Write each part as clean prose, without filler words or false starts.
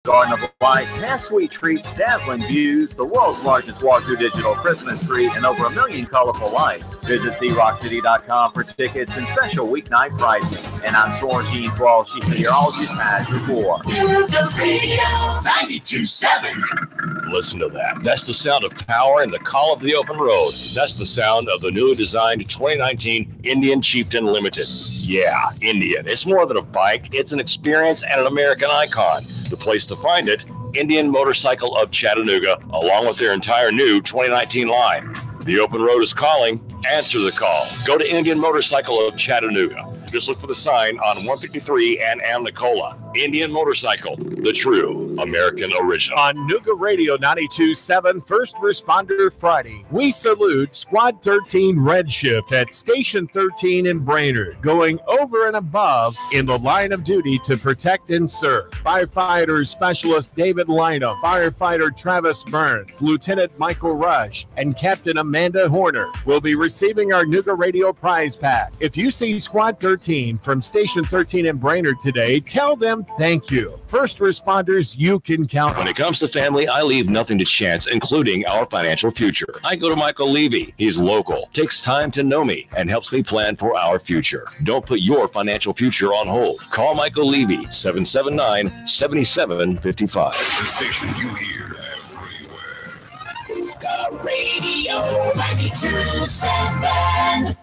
Garden of Lights has sweet treats, dazzling views, the world's largest walk-through digital Christmas tree, and over 1 million colorful lights. Visit CRockCity.com for tickets and special weeknight pricing. And I'm sure Gene Walsh, meteorologist, has report. The radio 92.7. Listen to that. That's the sound of power and the call of the open road. That's the sound of the newly designed 2019 Indian Chieftain Limited. Yeah, Indian. It's more than a bike. It's an experience and an American icon. The place to find it, Indian Motorcycle of Chattanooga, along with their entire new 2019 line. The open road is calling. Answer the call. Go to Indian Motorcycle of Chattanooga. Just look for the sign on 153 and Nicola. Indian Motorcycle, the true American original. On Nooga Radio 92.7 First Responder Friday, we salute Squad 13 Red Shift at Station 13 in Brainerd, going over and above in the line of duty to protect and serve. Firefighter Specialist David Lynham, Firefighter Travis Burns, Lieutenant Michael Rush, and Captain Amanda Horner will be receiving our Nooga Radio prize pack. If you see Squad 13 from Station 13 in Brainerd today, tell them thank you. First responders, you can count on. When it comes to family, I leave nothing to chance, including our financial future. I go to Michael Levy. He's local, takes time to know me, and helps me plan for our future. Don't put your financial future on hold. Call Michael Levy, 779-7755. The station you hear everywhere. The radio 92.7.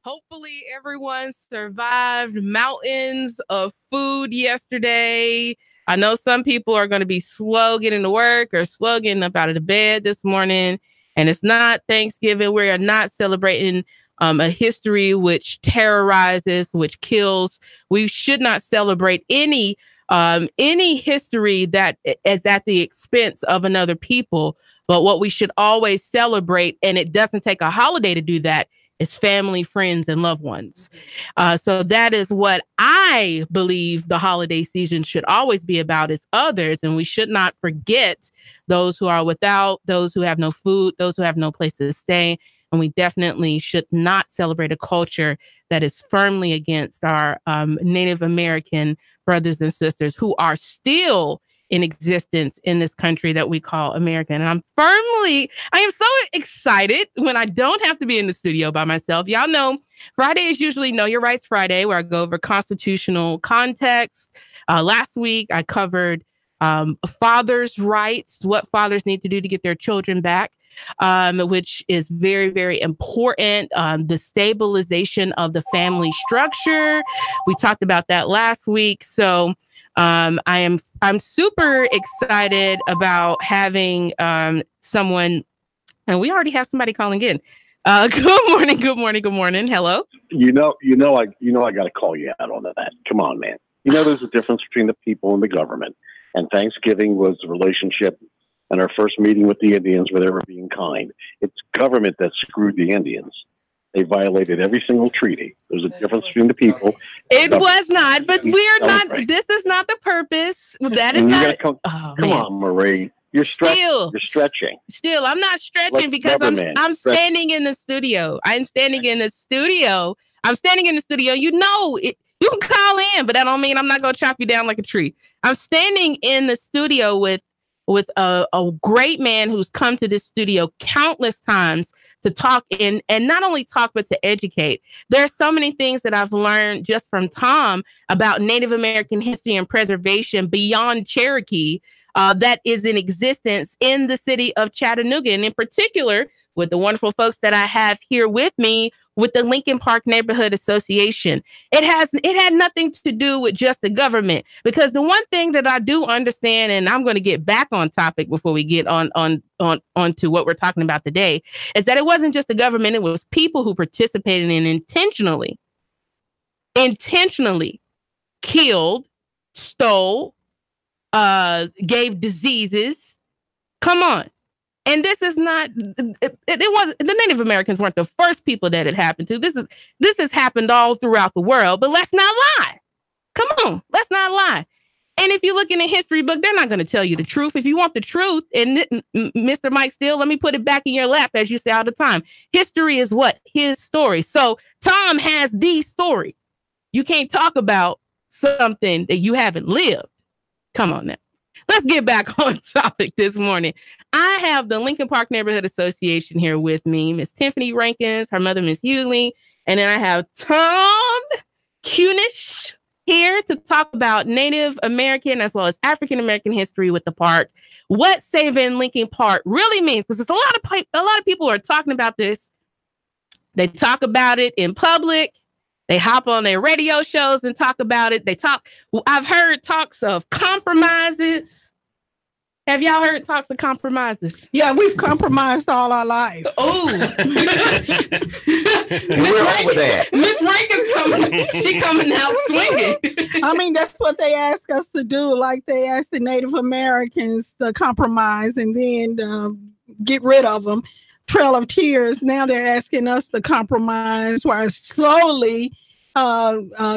Hopefully everyone survived mountains of food yesterday. I know some people are going to be slow getting to work or slow getting up out of the bed this morning. And it's not Thanksgiving. We are not celebrating a history which terrorizes, which kills. We should not celebrate any history that is at the expense of another people. But what we should always celebrate, and it doesn't take a holiday to do that, is family, friends, and loved ones. So that is what I believe the holiday season should always be about, is others. And we should not forget those who are without, those who have no food, those who have no place to stay. And we definitely should not celebrate a culture that is firmly against our Native American brothers and sisters who are still in existence in this country that we call America. And I am so excited when I don't have to be in the studio by myself. Y'all know Friday is usually Know Your Rights Friday, where I go over constitutional context. Last week, I covered fathers' rights, what fathers need to do to get their children back, which is very, very important. The stabilization of the family structure. We talked about that last week. So I'm super excited about having someone, and we already have somebody calling in. Good morning. Hello. I got to call you out on that. Come on, man. There's a difference between the people and the government. And Thanksgiving was the relationship and our first meeting with the Indians where they were being kind. It's government that screwed the Indians. They violated every single treaty. There's a difference between the people. It was not, but we are not. This is not the purpose. That is not. Come on, Marie. You're stretching. Still, I'm not stretching because I'm standing in the studio. I'm standing in the studio. You know it. You can call in, but that don't mean I'm not going to chop you down like a tree. I'm standing in the studio with a great man who's come to this studio countless times to talk and not only talk, but to educate. There are so many things that I've learned just from Tom about Native American history and preservation beyond Cherokee that is in existence in the city of Chattanooga, and in particular with the wonderful folks that I have here with me with the Lincoln Park Neighborhood Association. It had nothing to do with just the government, because the one thing that I do understand, and I'm going to get back on topic before we get on to what we're talking about today, is that it wasn't just the government, it was people who participated in intentionally killed, stole, gave diseases. Come on. And this is not, it was, the Native Americans weren't the first people that it happened to. This has happened all throughout the world, but let's not lie. Come on, let's not lie. And if you look in a history book, they're not going to tell you the truth. If you want the truth, and Mr. Mike Steele, let me put it back in your lap, as you say all the time. History is what? His story. So Tom has the story. You can't talk about something that you haven't lived. Come on now. Let's get back on topic this morning. I have the Lincoln Park Neighborhood Association here with me, Miss Tiffany Rankins, her mother, Miss Hughley, and then I have Tom Kunish here to talk about Native American as well as African American history with the park. What saving Lincoln Park really means, because there's a lot of people are talking about this. They talk about it in public. They hop on their radio shows and talk about it. I've heard talks of compromises. Have y'all heard talks of compromises? Yeah, we've compromised all our life. Oh, We're over that. Miss Rankin's coming. She coming out swinging. I mean, that's what they ask us to do. Like they asked the Native Americans to compromise and then get rid of them. Trail of Tears. Now they're asking us to compromise while slowly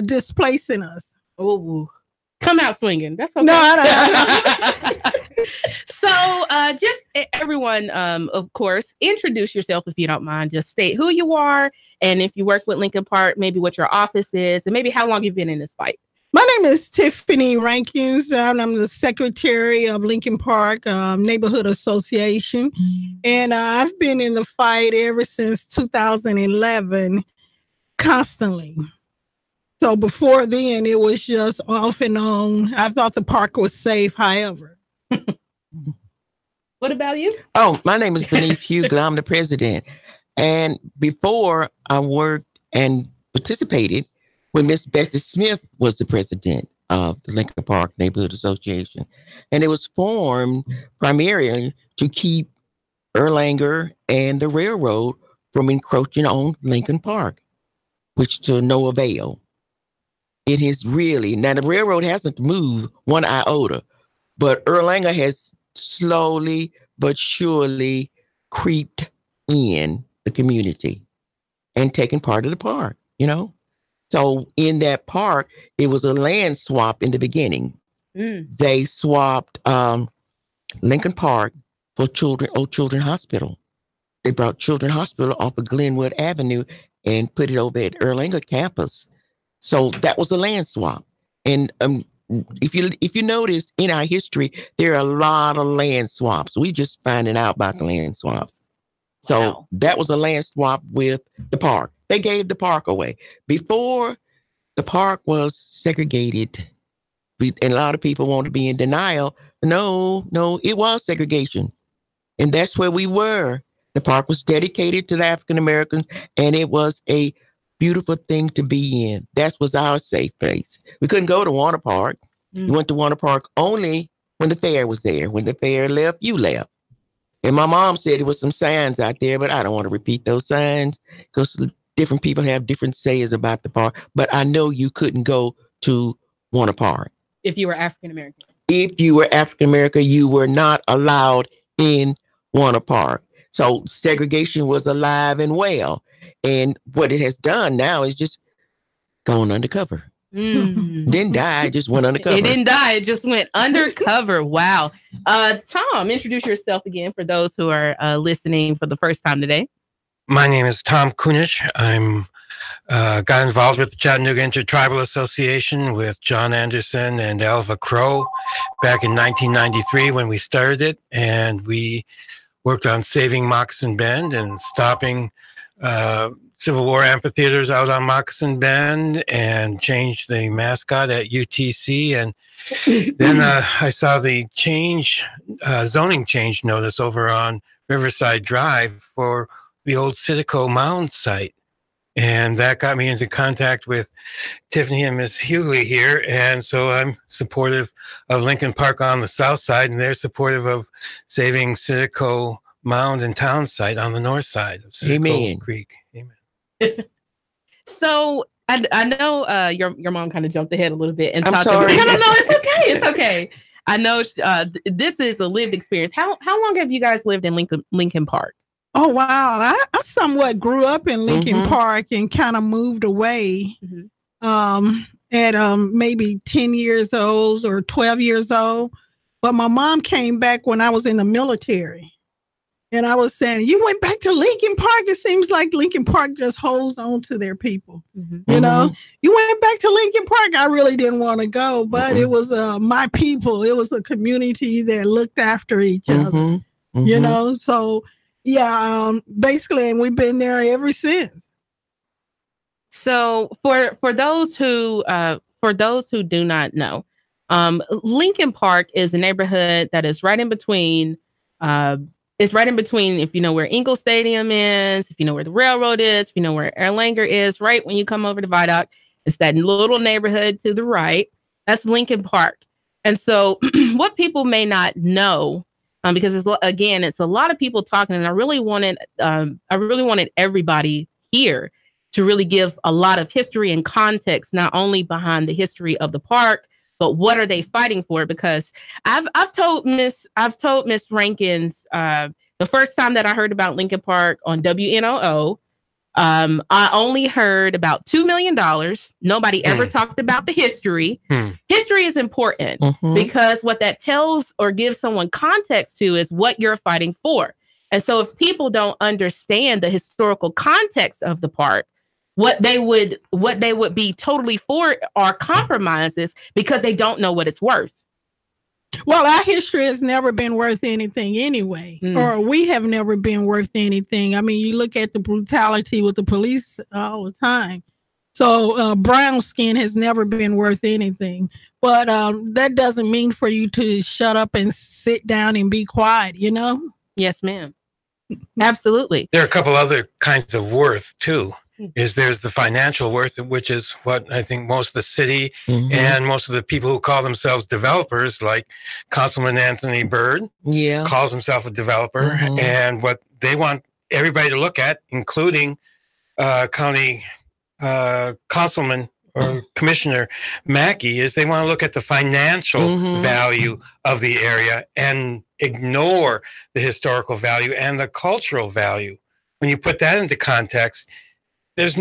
displacing us. Oh, come out swinging. That's okay. No, I don't. So, just everyone, of course, introduce yourself if you don't mind. Just state who you are, and if you work with Lincoln Park, maybe what your office is, and maybe how long you've been in this fight. My name is Tiffany Rankins. I'm the secretary of Lincoln Park Neighborhood Association. And I've been in the fight ever since 2011, constantly. So before then, it was just off and on. I thought the park was safe, however. What about you? Oh, my name is Denise Hughley. I'm the president. And before I worked and participated when Miss Bessie Smith was the president of the Lincoln Park Neighborhood Association. And it was formed primarily to keep Erlanger and the railroad from encroaching on Lincoln Park, which to no avail. It is really, now the railroad hasn't moved one iota, but Erlanger has slowly but surely creeped in the community and taken part of the park, you know? So in that park, it was a land swap in the beginning. They swapped Lincoln Park for Old Children Hospital. They brought Children Hospital off of Glenwood Avenue and put it over at Erlanger campus. So that was a land swap. And if you notice in our history, there are a lot of land swaps. We just finding out about the land swaps. So that was a land swap with the park. They gave the park away. Before, the park was segregated. And a lot of people want to be in denial. No, it was segregation. And that's where we were. The park was dedicated to the African Americans, and it was a beautiful thing to be in. That was our safe place. We couldn't go to Warner Park. We went to Warner Park only when the fair was there. When the fair left, you left. And my mom said there was some signs out there, but I don't want to repeat those signs because different people have different sayings about the park. But I know you couldn't go to Warner Park. If you were African American. If you were African American, you were not allowed in Warner Park. So segregation was alive and well. And what it has done now is just gone undercover. Didn't die, it just went undercover. It didn't die, it just went undercover. Wow. Tom, introduce yourself again for those who are listening for the first time today. My name is Tom Kunish. I'm got involved with the Chattanooga Intertribal Association with John Anderson and Alva Crow back in 1993 when we started it. And we worked on saving Moccasin Bend and stopping Civil War amphitheaters out on Moccasin Bend and changed the mascot at UTC. And then I saw the zoning change notice over on Riverside Drive for the old Citico Mound site. And that got me into contact with Tiffany and Miss Hughley here. And so I'm supportive of Lincoln Park on the south side, and they're supportive of saving Citico Mound and Town site on the north side of Citico Creek. Amen. So I know your mom kind of jumped ahead a little bit and I'm talked sorry. about. No, it's okay. It's okay. I know this is a lived experience. How long have you guys lived in Lincoln Park? Oh, wow. I somewhat grew up in Lincoln Park and kind of moved away at maybe 10 years old or 12 years old. But my mom came back when I was in the military. And I was saying, you went back to Lincoln Park. It seems like Lincoln Park just holds on to their people. You know, you went back to Lincoln Park. I really didn't want to go, but it was my people. It was a community that looked after each other, you know? So, yeah, basically, and we've been there ever since. So for those who do not know, Lincoln Park is a neighborhood that is right in between. It's right in between, if you know where Ingle Stadium is, if you know where the railroad is, if you know where Erlanger is, right when you come over to Vidoc, it's that little neighborhood to the right. That's Lincoln Park. And so what people may not know, because it's a lot of people talking, and I really wanted everybody here to really give a lot of history and context, not only behind the history of the park, but what are they fighting for? Because I've told Miss Rankins the first time that I heard about Lincoln Park on WNOO, I only heard about $2 million. Nobody ever talked about the history. History is important because what that tells or gives someone context to is what you're fighting for. And so if people don't understand the historical context of the park, what they would be totally for are compromises because they don't know what it's worth. Well, our history has never been worth anything anyway, or we have never been worth anything. I mean, you look at the brutality with the police all the time. So brown skin has never been worth anything. But that doesn't mean for you to shut up and sit down and be quiet, you know? Yes, ma'am. Absolutely. There are a couple other kinds of worth, too. There's the financial worth, which is what I think most of the city and most of the people who call themselves developers, like Councilman Anthony Byrd, calls himself a developer. And what they want everybody to look at, including County Councilman or Commissioner Mackey, is they want to look at the financial value of the area and ignore the historical value and the cultural value. When you put that into context, it's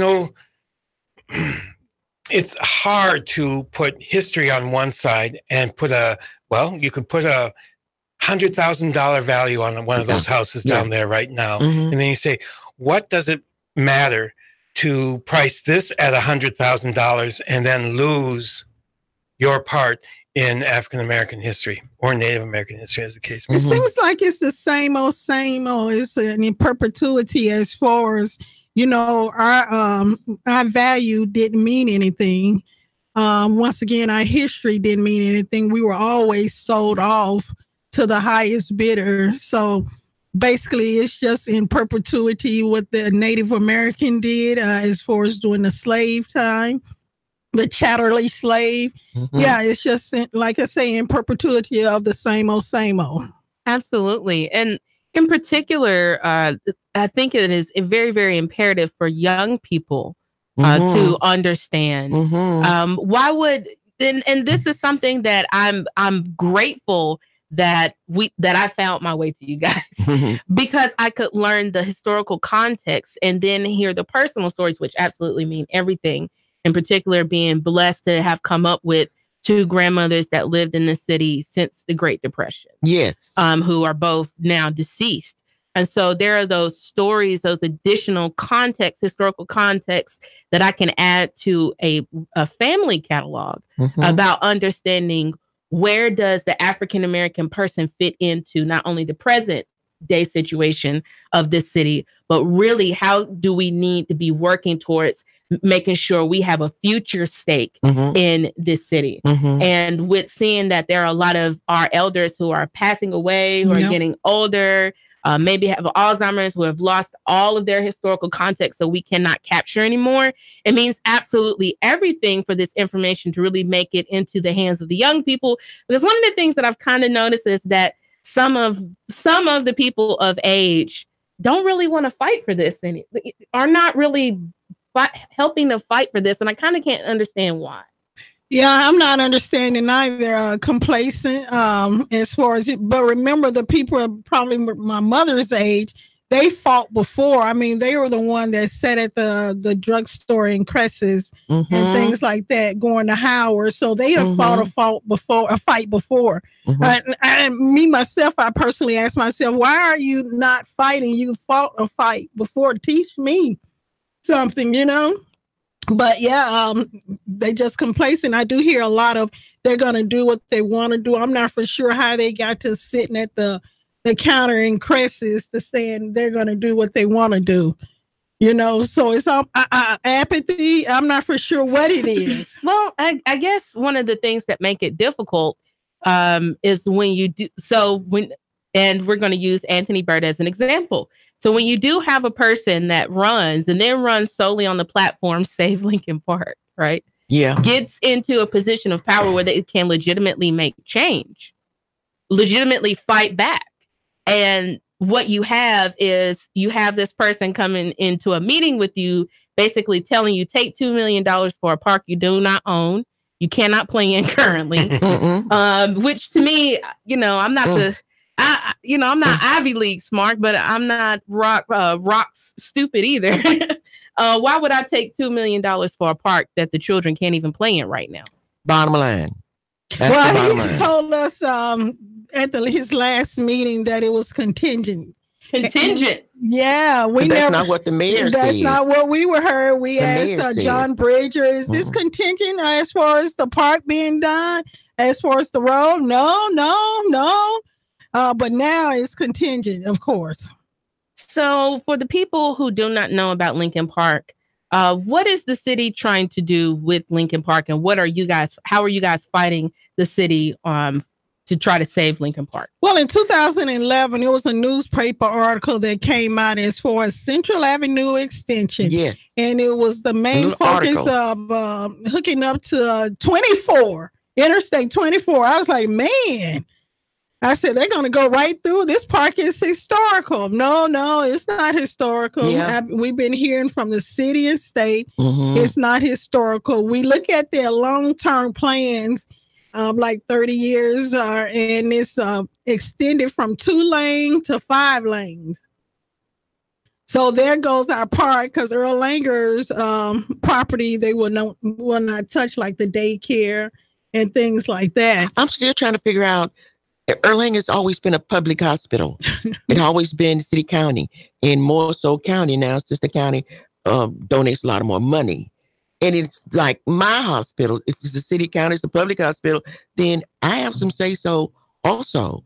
hard to put history on one side and you could put a $100,000 value on one of those houses down there right now. And then you say, what does it matter to price this at $100,000 and then lose your part in African American history or Native American history, as the case may be? It seems like it's the same old. It's in perpetuity as far as, you know, our value didn't mean anything. Once again, our history didn't mean anything. We were always sold off to the highest bidder. So basically, it's just in perpetuity what the Native American did as far as during the slave time, the chatterley slave. Yeah, it's just, like I say, in perpetuity of the same old, same old. Absolutely. And in particular, I think it is very, very imperative for young people to understand why would, and this is something that I'm grateful that I found my way to you guys because I could learn the historical context and then hear the personal stories, which absolutely mean everything. In particular, being blessed to have come up with two grandmothers that lived in the city since the Great Depression. Yes. Who are both now deceased. And so there are those stories, those additional context, historical context that I can add to a family catalog about understanding where does the African-American person fit into not only the present day situation of this city, but really how do we need to be working towards making sure we have a future stake in this city. And with seeing that there are a lot of our elders who are passing away, who are getting older, maybe have Alzheimer's, who have lost all of their historical context, so we cannot capture anymore. It means absolutely everything for this information to really make it into the hands of the young people. Because one of the things that I've kind of noticed is that some of the people of age don't really want to fight for this and are not really helping to fight for this. And I kind of can't understand why. Yeah, I'm not understanding either. Complacent, as far as, but remember, the people are probably my mother's age. They fought before. I mean, they were the one that sat at the drugstore in Cresses and things like that, going to Howard. So they have fought a fight before. And me myself, I personally asked myself, why are you not fighting? You fought a fight before. Teach me something, you know. But yeah, they just complacent. I do hear a lot of they're going to do what they want to do. I'm not for sure how they got to sitting at the counter in Cresses to saying they're going to do what they want to do. You know, so it's apathy. I'm not for sure what it is. Well, I guess one of the things that make it difficult is when you do. And we're going to use Anthony Byrd as an example. So when you do have a person that runs and then runs solely on the platform, Save Lincoln Park, right? Yeah. Gets into a position of power where they can legitimately make change, legitimately fight back. And what you have is you have this person coming into a meeting with you, basically telling you, take $2 million for a park you do not own. You cannot play in currently, which to me, you know, I'm not I'm not Ivy League smart, but I'm not rocks stupid either. Why would I take $2 million for a park that the children can't even play in right now? Bottom line. Well, he told us at his last meeting that it was contingent. Contingent. Yeah, that's not what the mayor said. That's not what we were heard. We asked John Bridger, is this contingent as far as the park being done? As far as the road? No. But now it's contingent, of course. So for the people who do not know about Lincoln Park, what is the city trying to do with Lincoln Park, and how are you guys fighting the city to try to save Lincoln Park? Well, in 2011, it was a newspaper article that came out as far as Central Avenue Extension. Yes. And it was the main focus of hooking up to 24, Interstate 24. I was like, man. I said, they're going to go right through. This park is historical. No, it's not historical. Yeah. We've been hearing from the city and state. It's not historical. We look at their long-term plans, like 30 years, and it's extended from 2 lanes to 5 lanes. So there goes our park, because Earl Langer's property, they will not touch, like the daycare and things like that. I'm still trying to figure out, Erlang has always been a public hospital. It always been city county, and more so county now, since the county donates a lot of more money. And it's like my hospital. If it's the city county, it's the public hospital, then I have some say so also.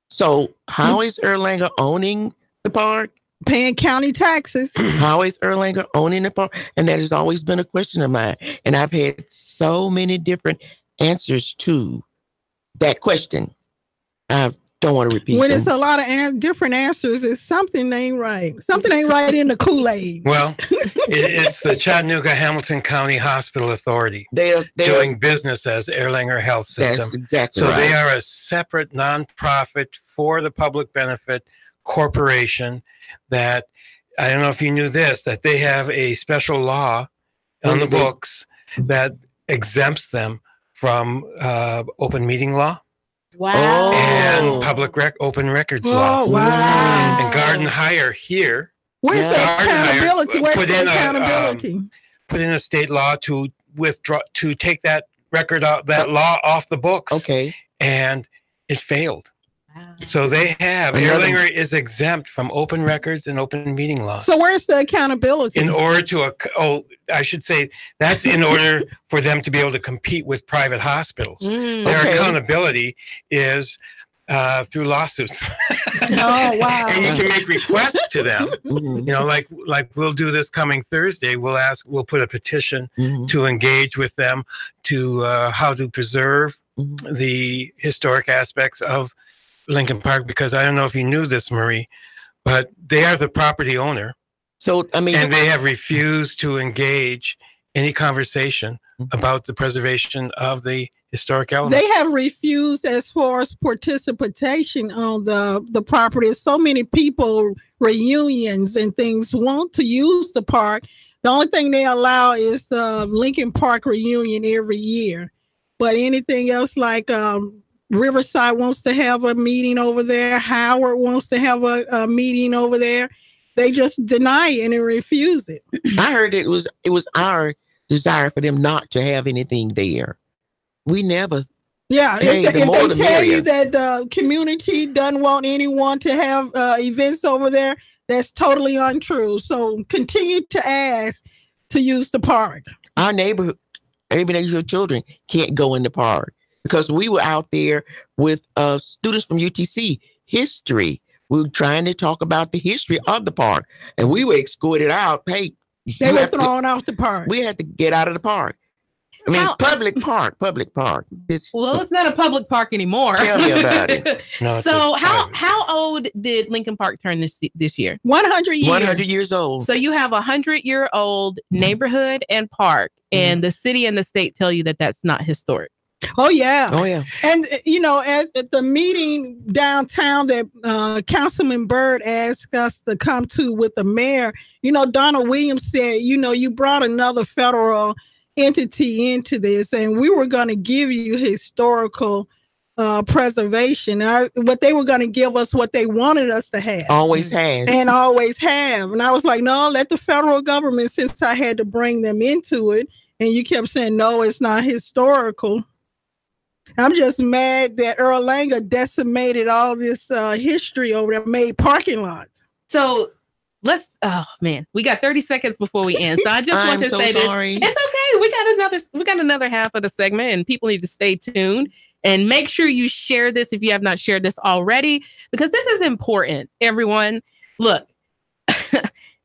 So how is Erlanger owning the park? Paying county taxes. How is Erlanger owning the park? And that has always been a question of mine. And I've had so many different answers to that question. I don't want to repeat when them. It's a lot of different answers, it's something ain't right. Something ain't right in the Kool-Aid. Well, it's the Chattanooga-Hamilton County Hospital Authority. They're doing business as Erlanger Health System. That's exactly so right. They are a separate nonprofit for the public benefit corporation that, I don't know if you knew this, that they have a special law on the books that exempts them from open meeting law. Wow. And open records law. Wow. And Garden Hire here. Where's the accountability? Put in a state law to take that law off the books. Okay. And it failed. Wow. So they have, Erlanger is exempt from open records and open meeting laws. So where's the accountability? In order to, I should say, that's in order for them to be able to compete with private hospitals. Their accountability is through lawsuits. Oh, wow. And you can make requests to them. You know, like we'll do this coming Thursday. We'll put a petition to engage with them to how to preserve the historic aspects of Lincoln Park, because I don't know if you knew this, Marie, but they are the property owner. So, I mean, and they have refused to engage any conversation about the preservation of the historic elements. They have refused as far as participation on the property. So many people, reunions and things, want to use the park. The only thing they allow is the Lincoln Park reunion every year. But anything else like Riverside wants to have a meeting over there, Howard wants to have a meeting over there, they just deny it and refuse it. I heard it was our desire for them not to have anything there. We never. Yeah, if they tell you that the community doesn't want anyone to have events over there, that's totally untrue. So continue to ask to use the park. Our neighborhood, your children can't go in the park because we were out there with students from UTC history. We were trying to talk about the history of the park, and we were escorted out. Hey, they were thrown off the park. We had to get out of the park. I mean, public park. Well, it's not a public park anymore. Tell me about it. No, so how old did Lincoln Park turn this year? 100 years. 100 years old. So you have 100-year-old neighborhood and park, and the city and the state tell you that that's not historic. Oh, yeah. Oh, yeah. And, at the meeting downtown that Councilman Byrd asked us to come to with the mayor, Donald Williams said, you brought another federal entity into this, and we were going to give you historical preservation. What they were going to give us what they wanted us to have. Always has. And always have. And I was like, no, let the federal government, since I had to bring them into it. And you kept saying, no, it's not historical. I'm just mad that Earl Langer decimated all this history over there, made parking lots. So we got 30 seconds before we end. So I just want to say sorry. This. It's okay. We got another half of the segment, and people need to stay tuned and make sure you share this if you have not shared this already, because this is important. Everyone, look,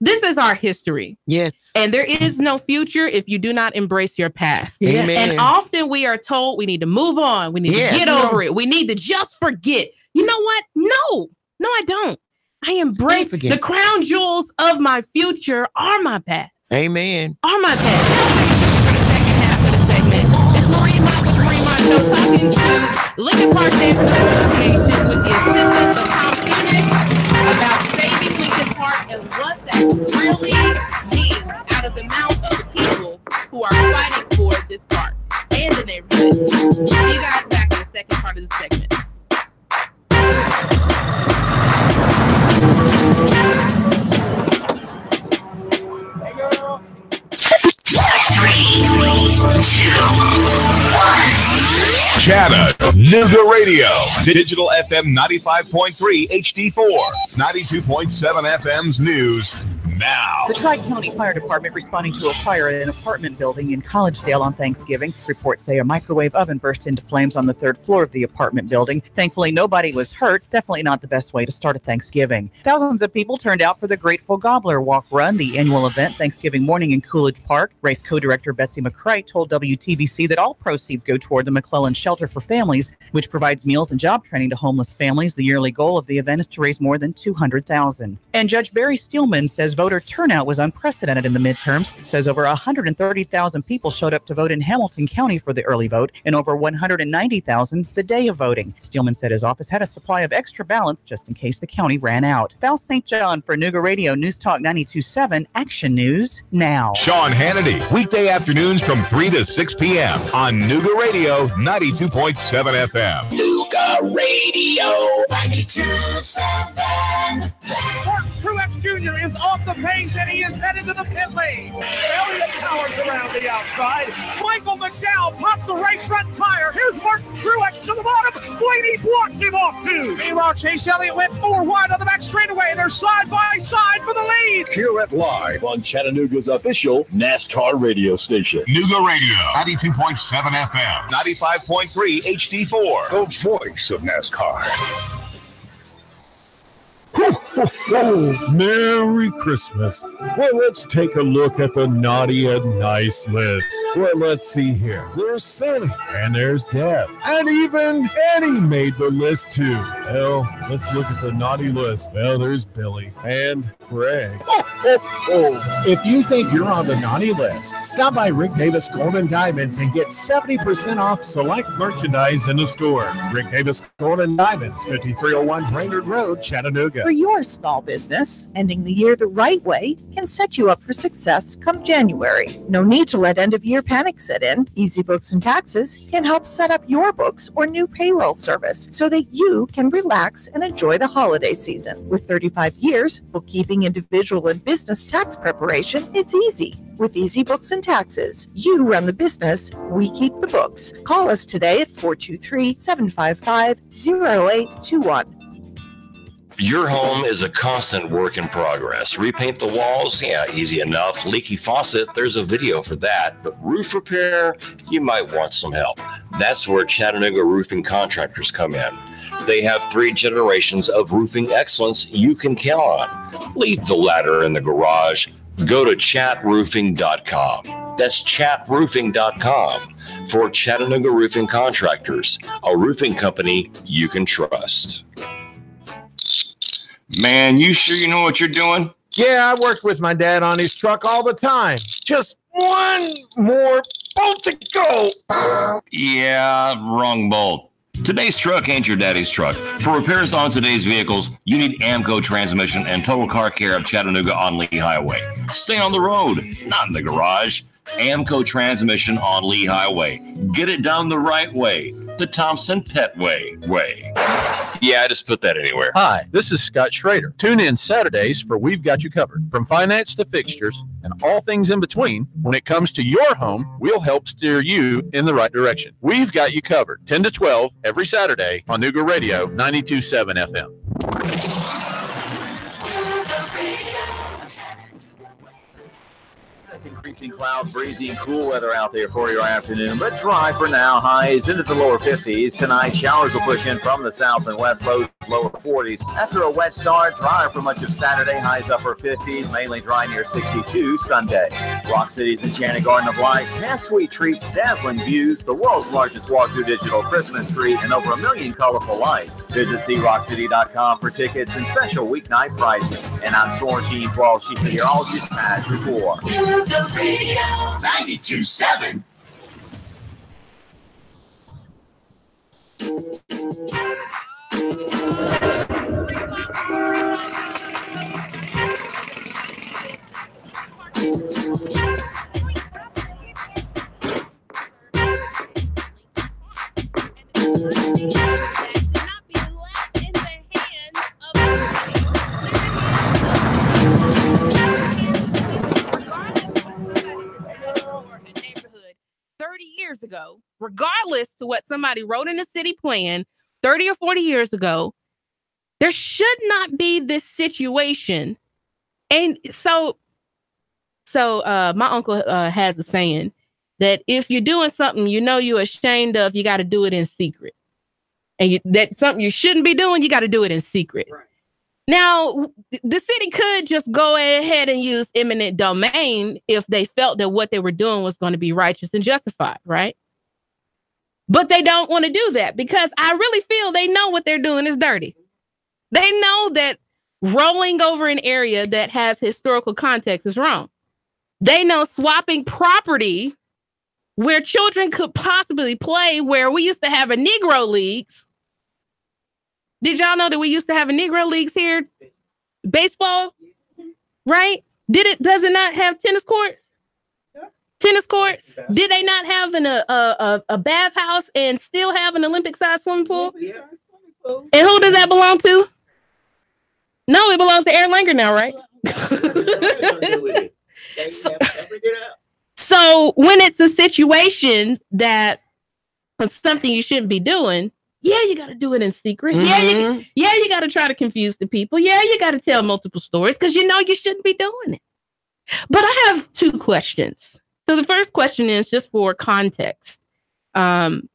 this is our history. Yes. And there is no future if you do not embrace your past. Yes. And often we are told we need to move on. We need to get over it. We need to just forget. You know what? No, I don't. I embrace the crown jewels of my future are my past. Amen. Are my past. For the second half of the segment, it's Maureen Mott with Maureen Mott Show talking to Lincoln Park Neighborhood Association with the assistance of Tom Phoenix about saving Lincoln Park and what that really means out of the mouth of the people who are fighting for this park and the neighborhood. See you guys back in the second part of the segment. Chattanooga Radio, Digital FM 95.3 HD4, 92.7 FM's news now. The Tri-County Fire Department responding to a fire at an apartment building in Collegedale on Thanksgiving. Reports say a microwave oven burst into flames on the third floor of the apartment building. Thankfully, nobody was hurt. Definitely not the best way to start a Thanksgiving. Thousands of people turned out for the Grateful Gobbler Walk Run, the annual event Thanksgiving morning in Coolidge Park. Race co-director Betsy McCright told WTVC that all proceeds go toward the McClellan Shelter for Families, which provides meals and job training to homeless families. The yearly goal of the event is to raise more than $200,000. And Judge Barry Steelman says voter turnout was unprecedented in the midterms. Says over 130,000 people showed up to vote in Hamilton County for the early vote and over 190,000 the day of voting. Steelman said his office had a supply of extra ballots just in case the county ran out. Val St. John for Nooga Radio News Talk 92.7 Action News Now. Sean Hannity, weekday afternoons from 3 to 6 p.m. on Nooga Radio 92.7 FM. Nooga Radio 92.7. Truex Jr. is off the pace and he is headed to the pit lane. Elliott Powers around the outside. Michael McDowell pops a right front tire. Here's Martin Truex to the bottom. Blaney blocks him off too. Meanwhile, Chase Elliott went 4 wide on the back straightaway. They're side by side for the lead. Hear it live on Chattanooga's official NASCAR radio station. Nooga Radio 92.7 FM, 95.3 HD4. The voice of NASCAR. Merry Christmas. Well, let's take a look at the naughty and nice list. Well, let's see here. There's Sonny, and there's Deb, and even Eddie made the list too. Well, let's look at the naughty list. Well, there's Billy and Greg. Oh, If you think you're on the naughty list, stop by Rick Davis Gold and Diamonds and get 70% off select merchandise in the store. Rick Davis Gold and Diamonds, 5301 Brainerd Road, Chattanooga. For your small business, ending the year the right way can set you up for success come January. No need to let end-of-year panic set in. Easy Books and Taxes can help set up your books or new payroll service so that you can relax and enjoy the holiday season. With 35 years, bookkeeping, individual and business tax preparation, it's easy. With Easy Books and Taxes, you run the business, we keep the books. Call us today at 423-755-0821. Your home is a constant work in progress. Repaint the walls? Yeah, easy enough. Leaky faucet? There's a video for that. But roof repair? You might want some help. That's where Chattanooga Roofing Contractors come in. They have 3 generations of roofing excellence you can count on. Leave the ladder in the garage. Go to chatroofing.com. That's chatroofing.com for Chattanooga Roofing Contractors, a roofing company you can trust. Man, you sure you know what you're doing? Yeah, I worked with my dad on his truck all the time. Just one more bolt to go. Yeah, wrong bolt. Today's truck ain't your daddy's truck. For repairs on today's vehicles, you need Amco Transmission and Total Car Care of Chattanooga on Lee Highway. Stay on the road, not in the garage. Amco Transmission on Lee Highway. Get it done the right way. The Thompson Pet way. Yeah, I just put that anywhere. Hi, this is Scott Schrader. Tune in Saturdays for We've Got You Covered. From finance to fixtures and all things in between, when it comes to your home, we'll help steer you in the right direction. We've Got You Covered, 10 to 12 every Saturday on Nuga Radio 92.7 FM. Increasing clouds, breezy and cool weather out there for your afternoon, but dry for now. Highs into the lower 50s. Tonight, showers will push in from the south and west, lows lower 40s. After a wet start, drier for much of Saturday, highs upper 50s, mainly dry near 62 Sunday. Rock City's Enchanted Garden of Lights has sweet treats, dazzling views, the world's largest walkthrough digital Christmas tree, and over 1 million colorful lights. Visit CRockCity.com for tickets and special weeknight pricing. And I'm Storm Sheen 12, She's the Meteorologist Patch Report. The radio 92.7. Ago, regardless to what somebody wrote in the city plan 30 or 40 years ago, there should not be this situation. And so my uncle has a saying that if you're doing something you know you're ashamed of, you got to do it in secret. And that's something you shouldn't be doing, you got to do it in secret. Right. Now, the city could just go ahead and use eminent domain if they felt that what they were doing was going to be righteous and justified, right? But they don't want to do that because I really feel they know what they're doing is dirty. They know that rolling over an area that has historical context is wrong. They know swapping property where children could possibly play, where we used to have a Negro leagues. Did y'all know that we used to have a Negro leagues here? Baseball, right? Does it not have tennis courts? Yeah. Tennis courts? Did they not have a bathhouse and still have an Olympic-sized swimming pool? Yeah. And who does that belong to? No, it belongs to Aaron Langer now, right? So when it's a situation that is something you shouldn't be doing, yeah, you got to do it in secret. Mm-hmm. Yeah, you got to try to confuse the people. Yeah, you got to tell multiple stories because you know you shouldn't be doing it. But I have 2 questions. So the first question is just for context. In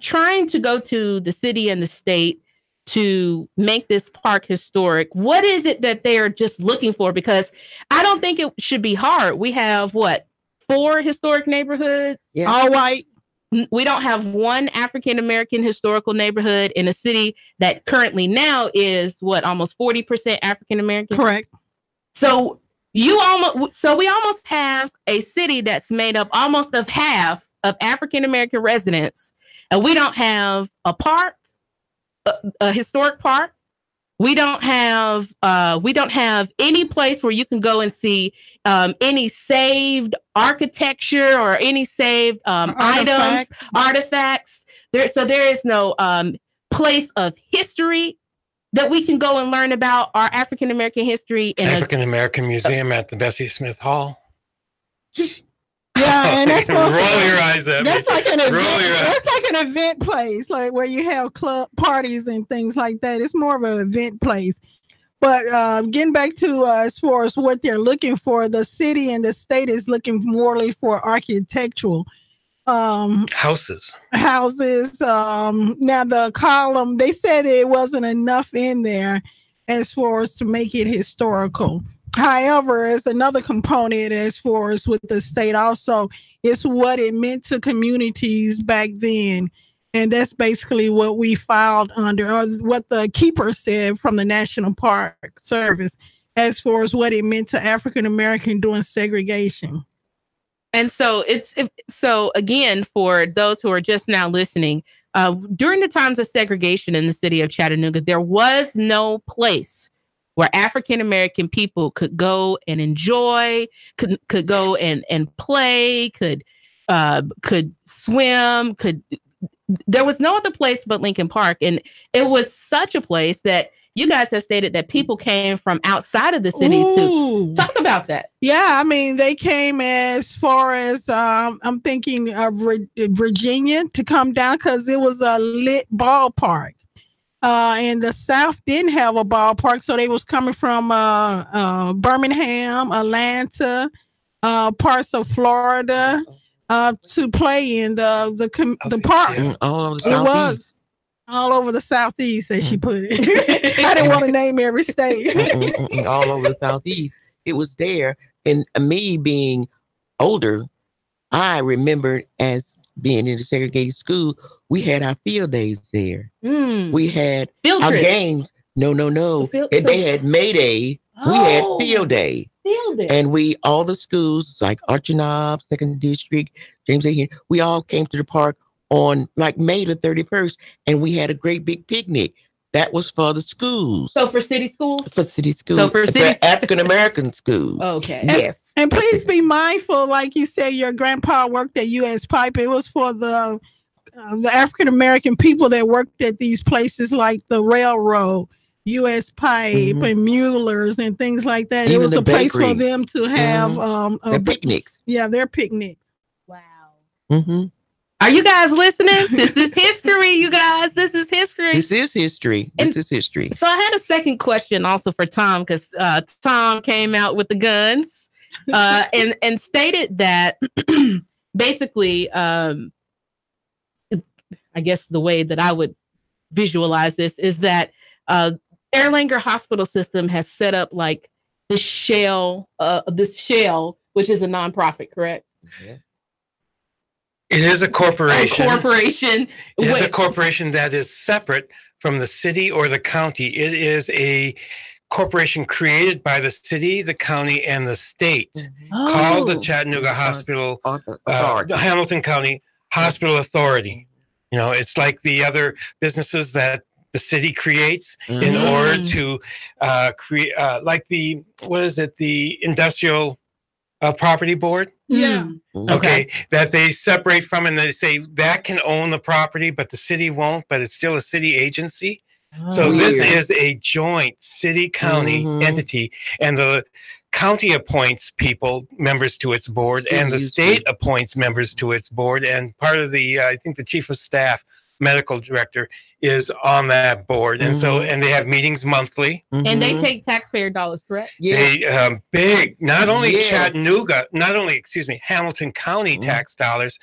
trying to go to the city and the state to make this park historic, what is it that they're just looking for? Because I don't think it should be hard. We have 4 historic neighborhoods? Yeah. All white. We don't have one African-American historical neighborhood in a city that currently now is almost 40% African-American. Correct. So we almost have a city that's made up almost of half of African American residents, and we don't have a park, a historic park. We don't have any place where you can go and see any saved architecture or any saved artifacts. There is no place of history that we can go and learn about our African American history in African American Museum at the Bessie Smith Hall. Yeah, and that's roll your eyes at that's me. like an event. Roll your eyes. That's like an event place, like where you have club parties and things like that. It's more of an event place. But getting back to as far as what they're looking for, the city and the state is looking morely for architectural houses. Now the column, they said it wasn't enough in there as far as to make it historical. However, it's another component as far as with the state also, it's what it meant to communities back then. And that's basically what we filed under, or what the keeper said from the National Park Service as far as what it meant to African American during segregation. And so so again, for those who are just now listening, during the times of segregation in the city of Chattanooga, there was no place where African American people could go and enjoy, could go and play, could swim, there was no other place but Lincoln Park. And it was such a place that you guys have stated that people came from outside of the city to talk about that. Yeah, I mean, they came as far as, I'm thinking of Virginia to come down because it was a lit ballpark. And the South didn't have a ballpark, so they was coming from Birmingham, Atlanta, parts of Florida to play in the park. All over the It Southeast. was all over the Southeast, as she put it. I didn't want to name every state. All over the Southeast. It was there. And me being older, I remember as being in the segregated school, we had our field days there. We had field our trips. Games. No. They had May Day. We had field day. Field day. And all the schools, like Archinob, 2nd District, James A. Henry, we all came to the park on like May the 31st, and we had a great big picnic. That was for the schools. So for city schools? For city schools. So for African-American schools. Okay. Yes. And please be mindful, like you said, your grandpa worked at U.S. Pipe. It was for the African-American people that worked at these places like the railroad, U.S. Pipe, and Mueller's and things like that. Even it was the a place bakery. for them to have their picnics. Yeah, their picnics. Mm-hmm. Are you guys listening? This is history, you guys. This is history. This is history. This is history. So I had a second question also for Tom, because Tom came out with the guns and stated that basically, I guess the way that I would visualize this is that Erlanger Hospital System has set up like this shell, which is a nonprofit, correct? Yeah. It is a corporation. It is a corporation that is separate from the city or the county. It is a corporation created by the city, the county, and the state, called the Chattanooga Hospital, Hamilton County Hospital Authority. You know, it's like the other businesses that the city creates in order to create, like the Industrial Property Board. Yeah. Okay. That they separate from, and they say that can own the property, but the city won't, but it's still a city agency. So this is a joint city-county entity, and the county appoints members to its board, and the state appoints members to its board, and part of the, I think the chief of staff, medical director, is on that board. And so, and they have meetings monthly. And they take taxpayer dollars, correct? They big, not only Hamilton County tax dollars,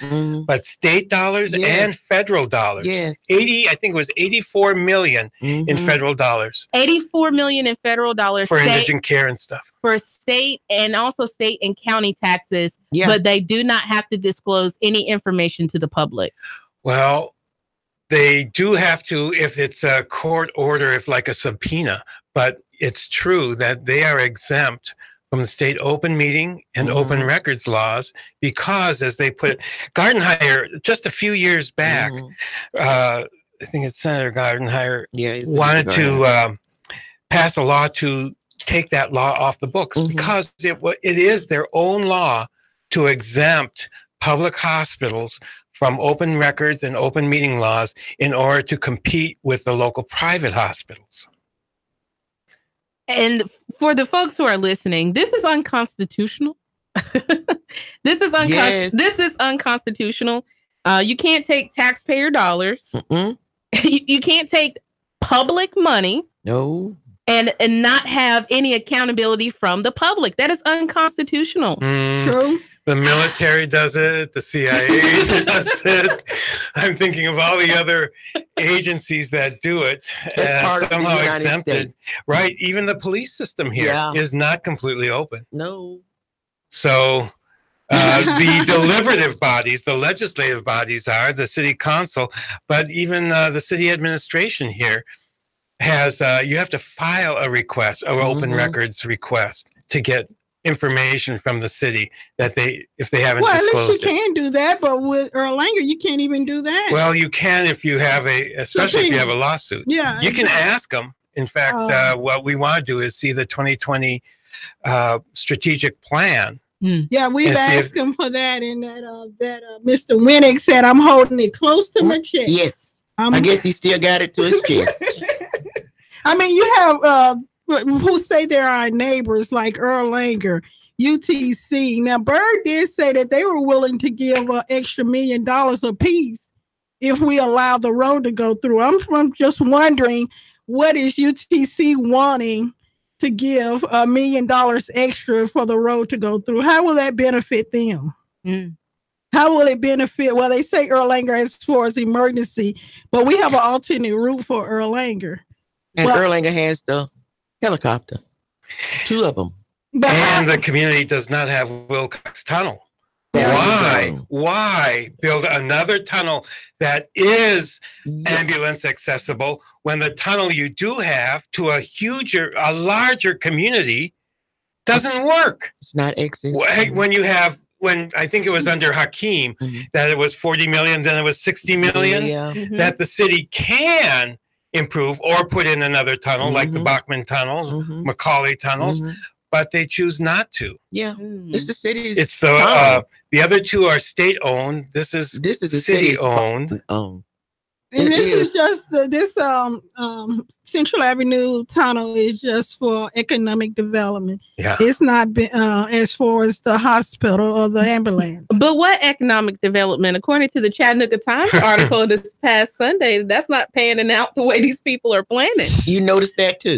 but state dollars and federal dollars. Yes. I think it was 84 million in federal dollars. 84 million in federal dollars For indigent care and stuff. For state and also state and county taxes, but they do not have to disclose any information to the public. Well, they do have to if it's a court order, if like a subpoena, but it's true that they are exempt from the state open meeting and open records laws because, as they put it, Gardenhire, just a few years back, I think it's Senator Gardenhire, wanted to pass a law to take that law off the books because it is their own law to exempt public hospitals from open records and open meeting laws in order to compete with the local private hospitals. And for the folks who are listening, this is unconstitutional. This is unconstitutional. You can't take taxpayer dollars. You can't take public money. No. And not have any accountability from the public. That is unconstitutional. True. The military does it. The CIA does it. I'm thinking of all the other agencies that do it and somehow exempted. Right. Even the police system here is not completely open. No. So the deliberative bodies, the legislative bodies are the city council, but even the city administration here has, you have to file a request, an open records request to get information from the city that if they haven't disclosed it. Well, at least you can do that, but with Erlanger, you can't even do that. Well, you can if you have especially if you have a lawsuit. Yeah. You can ask them. In fact, what we want to do is see the 2020 strategic plan. Yeah, we've asked him for that, and that Mr. Winnick said, I'm holding it close to my chest. Yes. I guess he still got it to his chest. I mean, you have who say they're our neighbors like Erlanger, UTC. Now, Byrd did say that they were willing to give an extra $1 million apiece if we allow the road to go through. I'm just wondering, what is UTC wanting to give $1 million extra for the road to go through? How will that benefit them? How will it benefit? Well, they say Erlanger as far as emergency, but we have an alternate route for Erlanger. And Erlanger has the helicopter, 2 of them. And the community does not have Wilcox Tunnel. Why build another tunnel that is ambulance accessible when the tunnel you do have to a larger community doesn't work? It's not accessible. When I think it was under Hakeem that it was 40 million, then it was 60 million, that the city can improve or put in another tunnel like the Bachman tunnels, Macaulay tunnels, but they choose not to. Yeah, it's the city's. It's the other 2 are state owned. This is city owned. And this is just this Central Avenue tunnel is just for economic development. Yeah, it's not been as far as the hospital or the ambulance. But what economic development? According to the Chattanooga Times article this past Sunday, that's not panning out the way these people are planning. You noticed that too.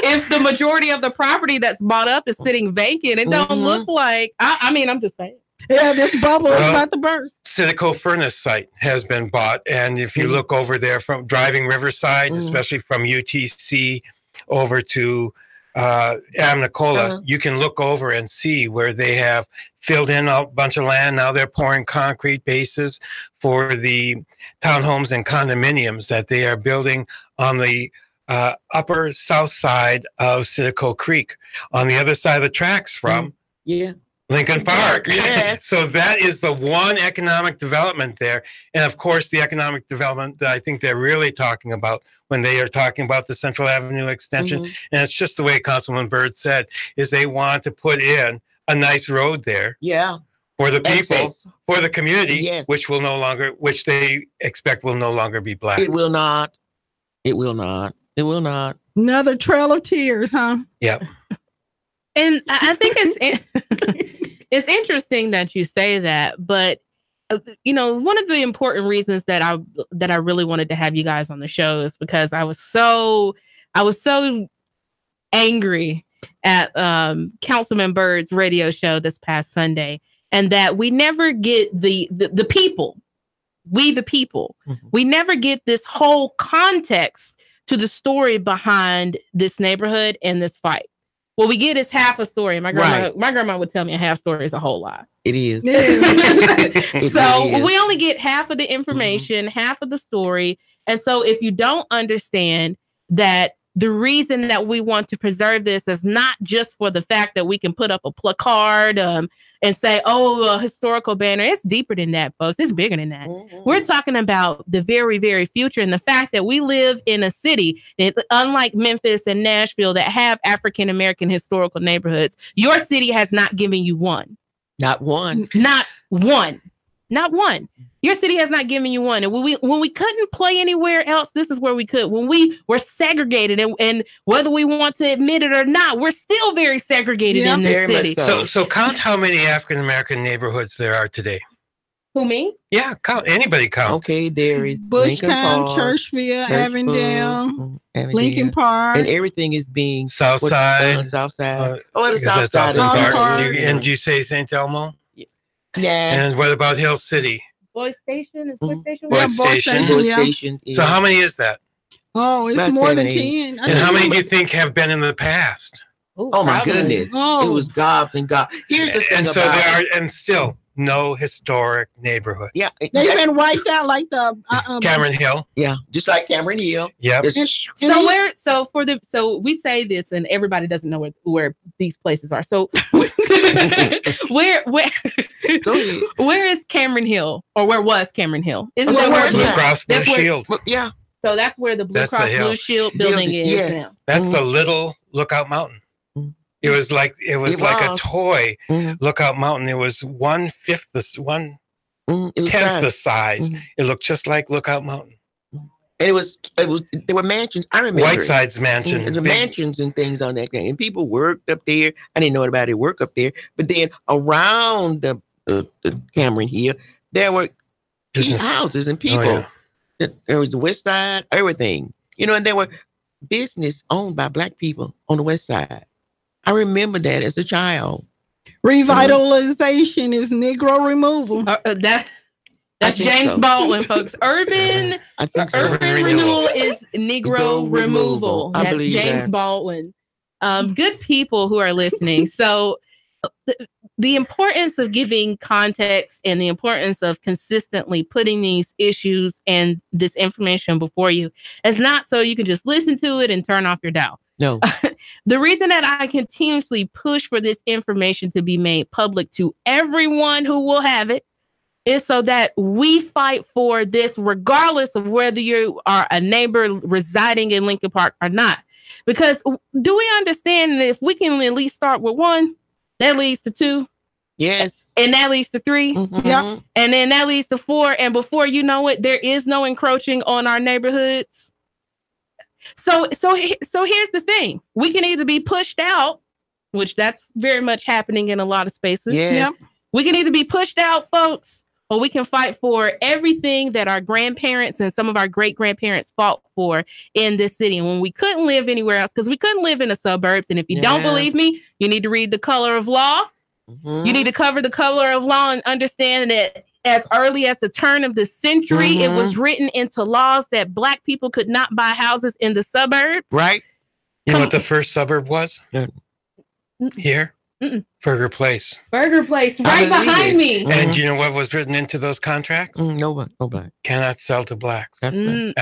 If the majority of the property that's bought up is sitting vacant, it don't look like. I mean, I'm just saying. Yeah, this bubble is about to burst. Citico Furnace site has been bought. And if you look over there from driving Riverside, especially from UTC over to Amnicola, you can look over and see where they have filled in a bunch of land. Now they're pouring concrete bases for the townhomes and condominiums that they are building on the upper south side of Citico Creek, on the other side of the tracks from Lincoln Park. Yes. So that is the one economic development there. And of course, the economic development that I think they're really talking about when they are talking about the Central Avenue extension, and it's just the way Councilman Byrd said, is they want to put in a nice road there. Yeah. For the people, for the community, which they expect will no longer be black. It will not. It will not. It will not. Another trail of tears, huh? Yep. And I think it's interesting that you say that, but one of the important reasons that I really wanted to have you guys on the show is because I was so angry at Councilman Byrd's radio show this past Sunday, and that we never get the people, we the people, we never get this whole context to the story behind this neighborhood and this fight. What we get is half a story. My grandma would tell me a half story is a whole lot. It is. So we only get half of the information, half of the story. And so if you don't understand that the reason that we want to preserve this is not just for the fact that we can put up a placard and say, oh, a historical banner. It's deeper than that, folks. It's bigger than that. We're talking about the very, very future and the fact that we live in a city that, unlike Memphis and Nashville, that have African-American historical neighborhoods. Your city has not given you one. Not one. Not one. Not one. Your city has not given you one. And when we couldn't play anywhere else, this is where we could. When we were segregated, and whether we want to admit it or not, we're still very segregated in this city. So count how many African-American neighborhoods there are today. Who, me? Yeah, count. Anybody count. Okay, there is Bushtown, Churchville, Avondale, Lincoln Park. And everything is being Southside. Southside. The South Side. And you say St. Elmo? Yeah. And what about Hill City? Boyd Station? Is Boyd Station? Boyd Station. So how many is that? Oh, it's About more 7, than 8. 10. And how many do you think have been in the past? Oh my goodness. Oh. It was gobs and gobs. Here's the thing And so about there are, and still no historic neighborhood. Yeah. They've been wiped out like the Cameron Hill. Yeah, just like Cameron Hill. Yep. So we say this, and everybody doesn't know where these places are. So where is Cameron Hill, or where was Cameron Hill? Is Blue Cross Blue Shield. Yeah. So that's where the Blue Cross Blue Shield building is. Yes. Now. That's the little Lookout Mountain. It was like a toy. Lookout Mountain. It was 1/5 the size. It looked just like Lookout Mountain. And it was there were mansions. I remember Whiteside's mansion. The mansions and things on that thing. And people worked up there. I didn't know about it work up there. But then around the Cameron Hill, there were houses and people. Oh, yeah. There was the West Side, everything. And there were business owned by Black people on the West Side. I remember that as a child. Revitalization is Negro removal. That's James Baldwin, folks. Urban renewal is Negro removal. That's James Baldwin. Good people who are listening. So the importance of giving context and the importance of consistently putting these issues and this information before you is not so you can just listen to it and turn off your dial. No. The reason that I continuously push for this information to be made public to everyone who will have it is so that we fight for this regardless of whether you are a neighbor residing in Lincoln Park or not. Because do we understand that if we can at least start with 1, that leads to 2? Yes. And that leads to 3? Yep. And then that leads to 4. And before you know it, there is no encroaching on our neighborhoods. So here's the thing. We can either be pushed out, which that's very much happening in a lot of spaces. Yes. Yep. We can either be pushed out, folks, or we can fight for everything that our grandparents and some of our great-grandparents fought for in this city. And when we couldn't live anywhere else, because we couldn't live in the suburbs. And if you don't believe me, you need to read The Color of Law. You need to cover The Color of Law and understand that as early as the turn of the century, it was written into laws that Black people could not buy houses in the suburbs. Right. You know what the first suburb was? Here? Burger Place. Burger Place, right behind me. And you know what was written into those contracts? Nobody. Cannot sell to Blacks. And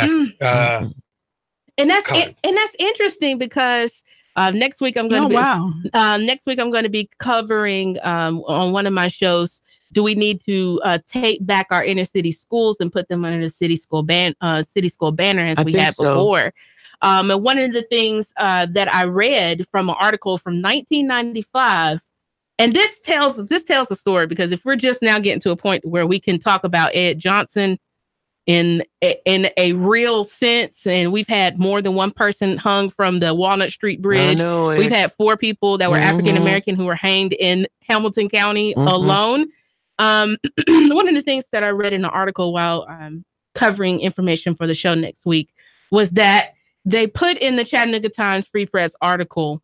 that's interesting because next week I'm going to be covering on one of my shows. Do we need to take back our inner city schools and put them under the city school banner as we had before? And one of the things that I read from an article from 1995, and this tells a story, because if we're just now getting to a point where we can talk about Ed Johnson in a real sense, and we've had more than one person hung from the Walnut Street Bridge. We've had 4 people that were African American who were hanged in Hamilton County alone. One of the things that I read in the article while covering information for the show next week was that they put in the Chattanooga Times Free Press article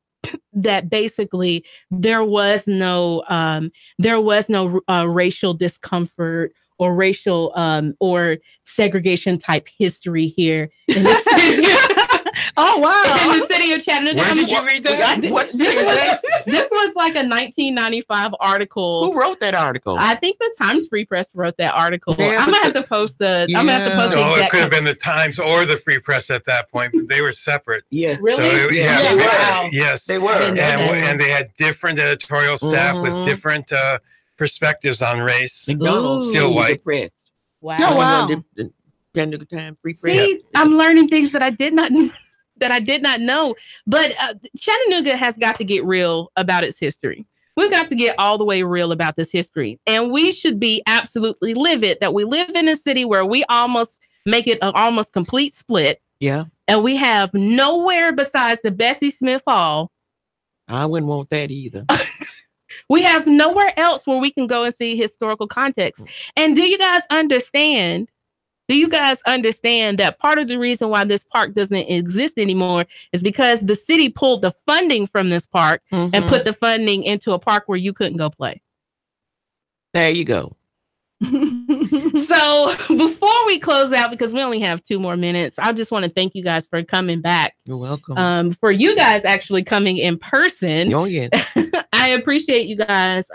that basically there was no racial discomfort or racial or segregation type history here in the city. Oh, wow. In the city of Chattanooga. Where did you read that? This was like a 1995 article. Who wrote that article? I think the Times Free Press wrote that article. Yeah, I'm gonna have to post the. I'm gonna have to post the No, it exact. could have been the Times or the Free Press at that point, but they were separate. Yes. Really? So, Yeah, wow. Yes, they were. and they had different editorial staff with different perspectives on race. McDonald's Still white. Press. Wow. Oh, wow. Chattanooga Times Free Press. See, I'm learning things that I did not know. But Chattanooga has got to get real about its history. We've got to get all the way real about this history. And we should be absolutely livid that we live in a city where we almost make it an almost complete split. Yeah. And we have nowhere besides the Bessie Smith Hall. I wouldn't want that either. We have nowhere else where we can go and see historical context. And do you guys understand that part of the reason why this park doesn't exist anymore is because the city pulled the funding from this park and put the funding into a park where you couldn't go play? There you go. So before we close out, because we only have 2 more minutes, I just want to thank you guys for coming back. You're welcome. For you guys actually coming in person. Oh, yeah. I appreciate you guys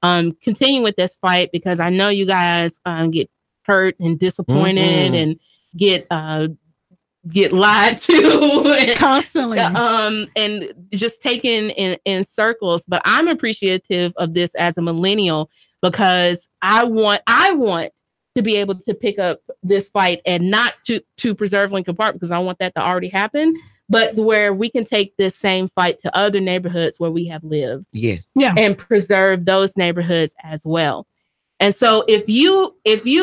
continuing with this fight, because I know you guys get hurt and disappointed and get lied to constantly and just taken in circles. But I'm appreciative of this as a millennial, because I want to be able to pick up this fight, and not to preserve Lincoln Park, because I want that to already happen, but where we can take this same fight to other neighborhoods where we have lived. Yes. Yeah. And preserve those neighborhoods as well. And so if you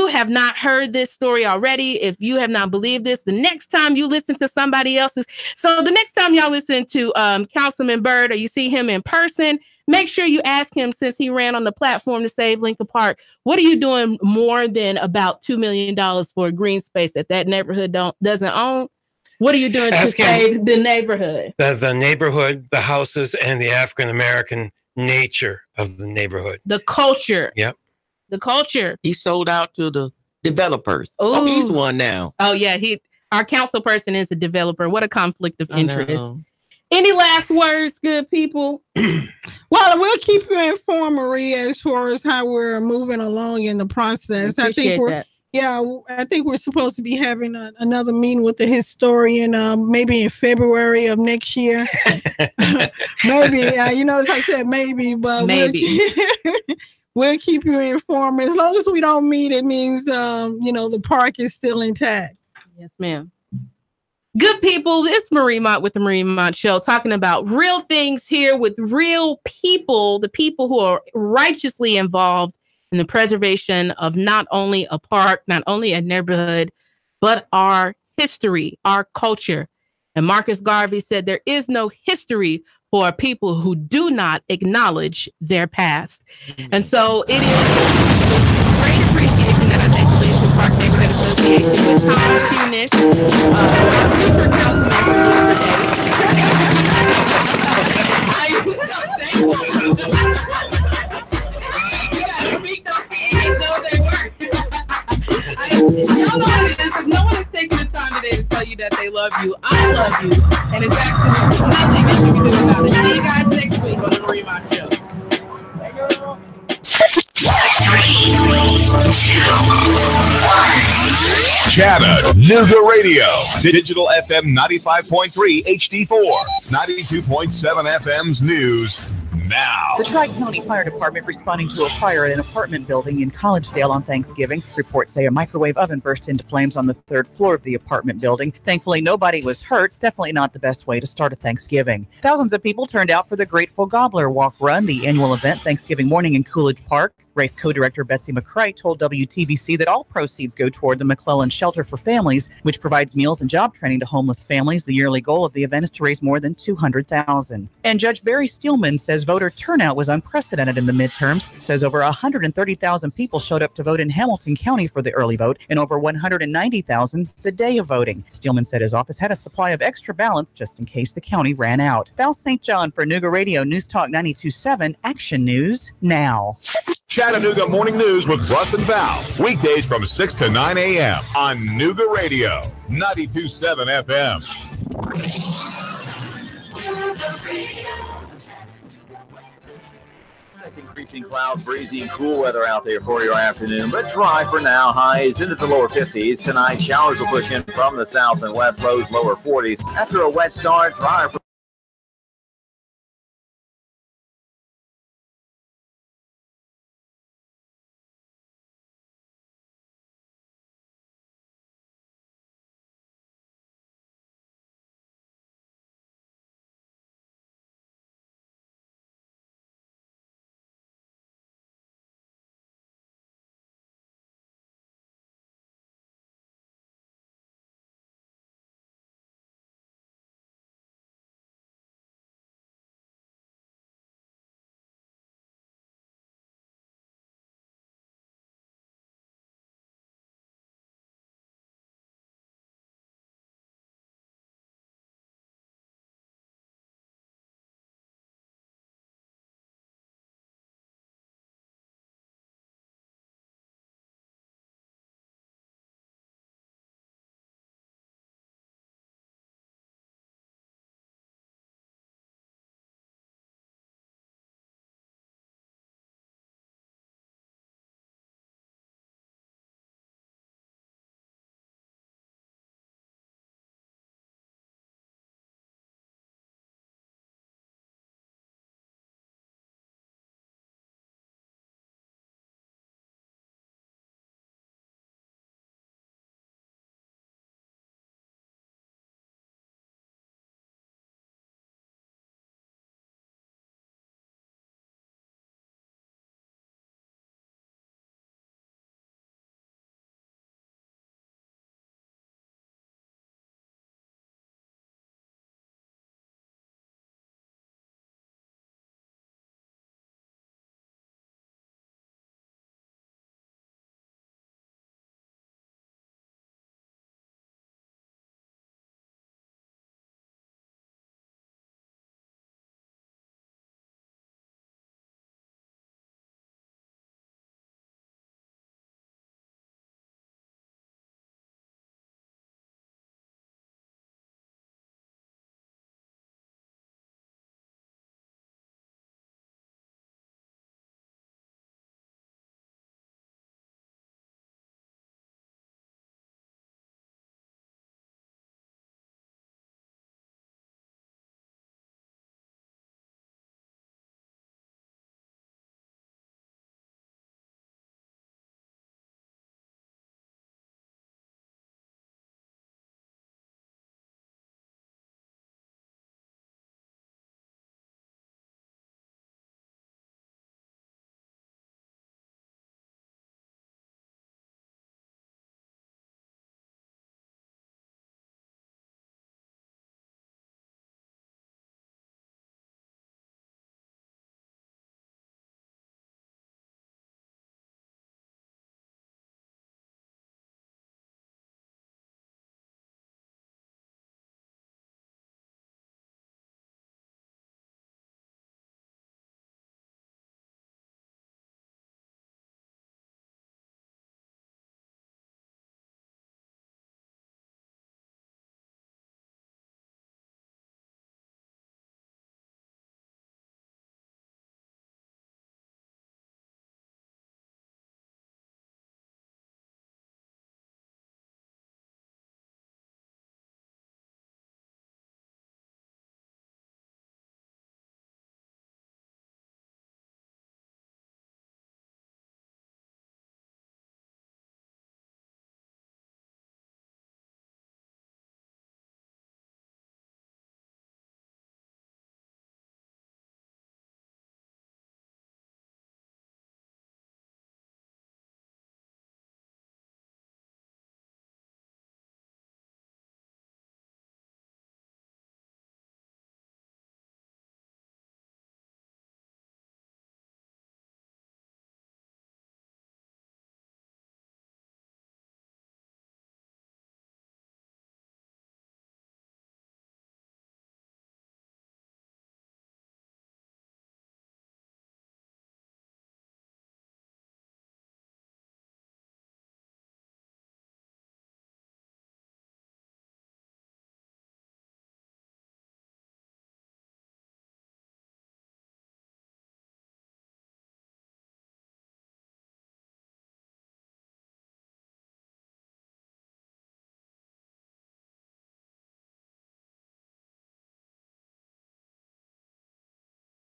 have not heard this story already, if you have not believed this, the next time you listen to somebody else's, so the next time y'all listen to Councilman Byrd, or you see him in person, make sure you ask him, since he ran on the platform to save Lincoln Park, what are you doing more than about $2 million for a green space that neighborhood doesn't own? What are you doing to save the neighborhood? The neighborhood, the houses, and the African-American nature of the neighborhood. The culture. Yep. The culture. He sold out to the developers. Oh, he's one now. Oh, yeah. Our council person is a developer. What a conflict of interest. Any last words, good people? Well, we'll keep you informed, Maria, as far as how we're moving along in the process. I think we're supposed to be having another meeting with the historian, maybe in February of next year. Maybe, as I said, maybe, but we'll keep you informed. As long as we don't meet, it means, the park is still intact. Yes, ma'am. Good people, it's Marie Mott with the Marie Mott Show, talking about real things here with real people, the people who are righteously involved in the preservation of not only a park, not only a neighborhood, but our history, our culture. And Marcus Garvey said there is no history for people who do not acknowledge their past. And so it is with great appreciation that I thank the Lincoln Park Neighborhood Association with Tom Kunish, our future councilman for I am so thankful. You gotta speak those things though they work. Y'all know what it is. If no one is taking the time today to tell you that they love you, I love you. And it's absolutely nothing that you can do about it. See you guys next week on the Marie Mott Show. Chattanooga Radio, Digital FM 95.3 HD4, 92.7 FM's news now. The Tri-County Fire Department responding to a fire at an apartment building in Collegedale on Thanksgiving. Reports say a microwave oven burst into flames on the 3rd floor of the apartment building. Thankfully, nobody was hurt. Definitely not the best way to start a Thanksgiving. Thousands of people turned out for the Grateful Gobbler Walk Run, the annual event Thanksgiving morning in Coolidge Park. Race co-director Betsy McCray told WTVC that all proceeds go toward the McClellan Shelter for Families, which provides meals and job training to homeless families. The yearly goal of the event is to raise more than $200,000. And Judge Barry Steelman says voter turnout was unprecedented in the midterms. Says over 130,000 people showed up to vote in Hamilton County for the early vote, and over 190,000 the day of voting. Steelman said his office had a supply of extra ballots just in case the county ran out. Val St. John for Nooga Radio News Talk 92.7 Action News now. Chattanooga Morning News with Russ and Val. Weekdays from 6 to 9 a.m. on Nooga Radio, 92.7 FM. Increasing clouds, breezy and cool weather out there for your afternoon, but dry for now. Highs into the lower 50s. Tonight, showers will push in from the south and west, lows lower 40s. After a wet start, dry for